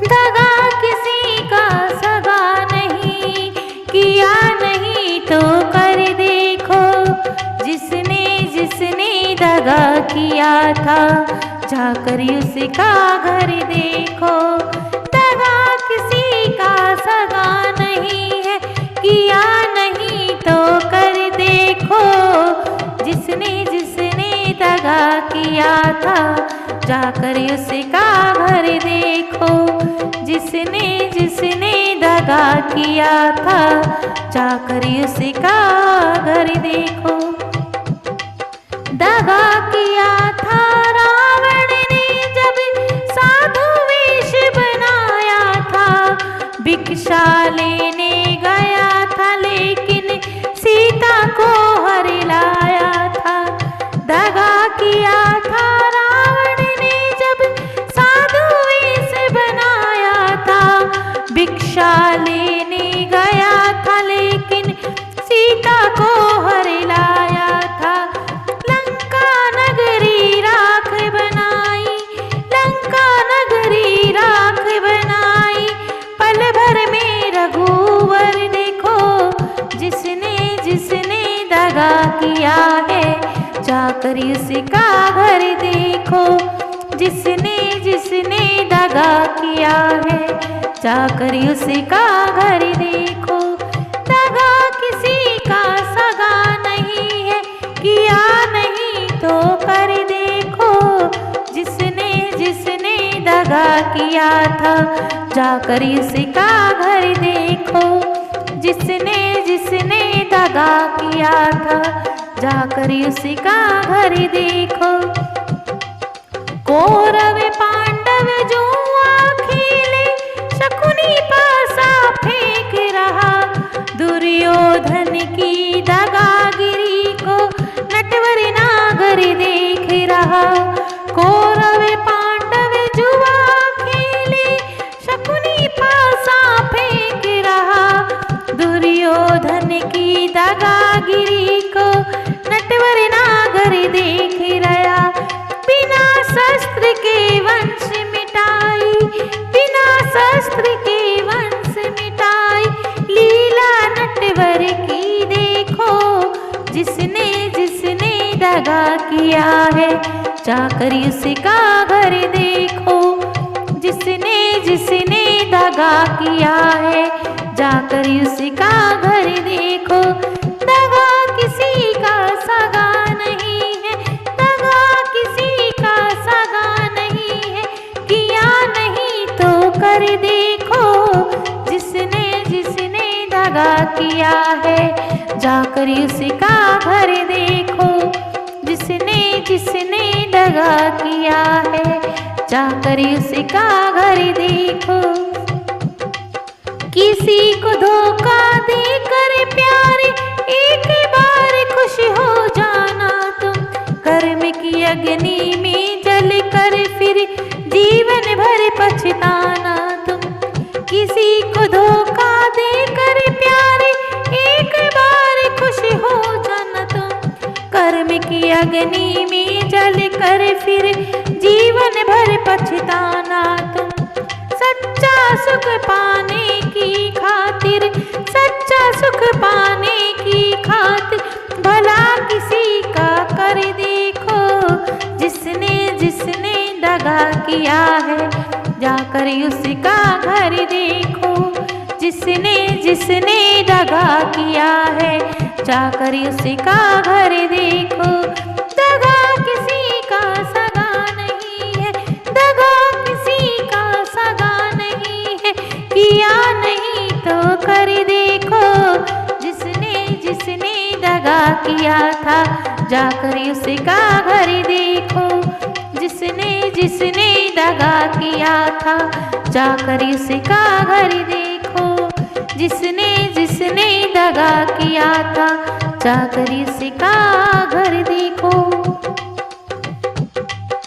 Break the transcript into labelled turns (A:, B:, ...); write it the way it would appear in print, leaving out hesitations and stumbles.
A: दगा किसी का सगा नहीं, किया नहीं तो कर देखो। जिसने जिसने दगा किया था, जाकर उसका घर देखो। दगा किसी का सगा नहीं है, किया नहीं तो कर देखो। जिसने जिसने दगा किया था, जाकर उसका घर देखो। जिसने जिसने दगा किया था, जाकर उसका घर देखो। दगा किया था रावण ने जब साधु वेश बनाया था। भिक्षा लेने गया था लेकिन सीता को हर लाया था। दगा किया था रावण ने जब साधु वेश बनाया था। भिक्षा लेने गया था लेकिन सीता को हर लाया था। लंका नगरी राख बनाई, लंका नगरी राख बनाई। पल भर में रघुवर देखो। जिसने जिसने दगा किया है, जाकर उसका घर देखो। जिसने जिसने दगा किया है, जाकर उसका घर देखो। दगा किसी का सगा नहीं है, किया नहीं तो कर देखो। जिसने जिसने दगा किया था, जाकर उसका घर देखो। जिसने जिसने दगा किया था, जाकर उसका घर देखो। कौरव पांडव जुआ खेले, शकुनी पासा फेंक रहा। दुर्योधन की दगागिरी को नटवर नागर देख रहा। कौरव पांडव जुआ खेले, शकुनी पासा फेंक रहा। दुर्योधन की दगागिरी को नटवर नागर देख रहा। बिना शस्त्र के वंश मिटाई, बिना शस्त्र के वंश मिटाई। लीला नटवर की देखो। जिसने जिसने दगा किया है, जाकर उसका घर देखो। जिसने जिसने दगा किया है, जाकर उसका घर देखो। दगा किसी का सगा नहीं है, दगा किसी का सगा नहीं है। किया नहीं तो कर देखो। जिसने जिसने दगा किया है, जाकर उसका घर देखो। जिसने जिसने दगा किया है, जाकर उसका घर देखो। किसी को धोखा देकर प्यारे, एक बार खुश हो जाना तुम। कर्म की अग्नि में जल कर फिर जीवन भर पछताना तुम। किसी को धोखा देकर प्यारे, एक बार खुश हो जाना तुम। कर्म की अग्नि में जल कर फिर जीवन भर पछताना तुम। सच्चा सुख पाने की खातिर, सच्चा सुख पाने की खातिर, भला किसी का कर देखो। जिसने जिसने दगा किया है, जाकर उसका घर देखो। जिसने जिसने दगा किया है, जाकर उसका घर देखो। दगा किसी का सगा नहीं है, दगा किसी का सगा नहीं है। किया नहीं तो कर देखो। जिसने जिसने दगा किया था, जाकर उसका घर देखो। जिसने जिसने दगा किया था, जाकर उसका घर देखो। जिसने जिसने दगा किया था, जाकर उसका घर देखो।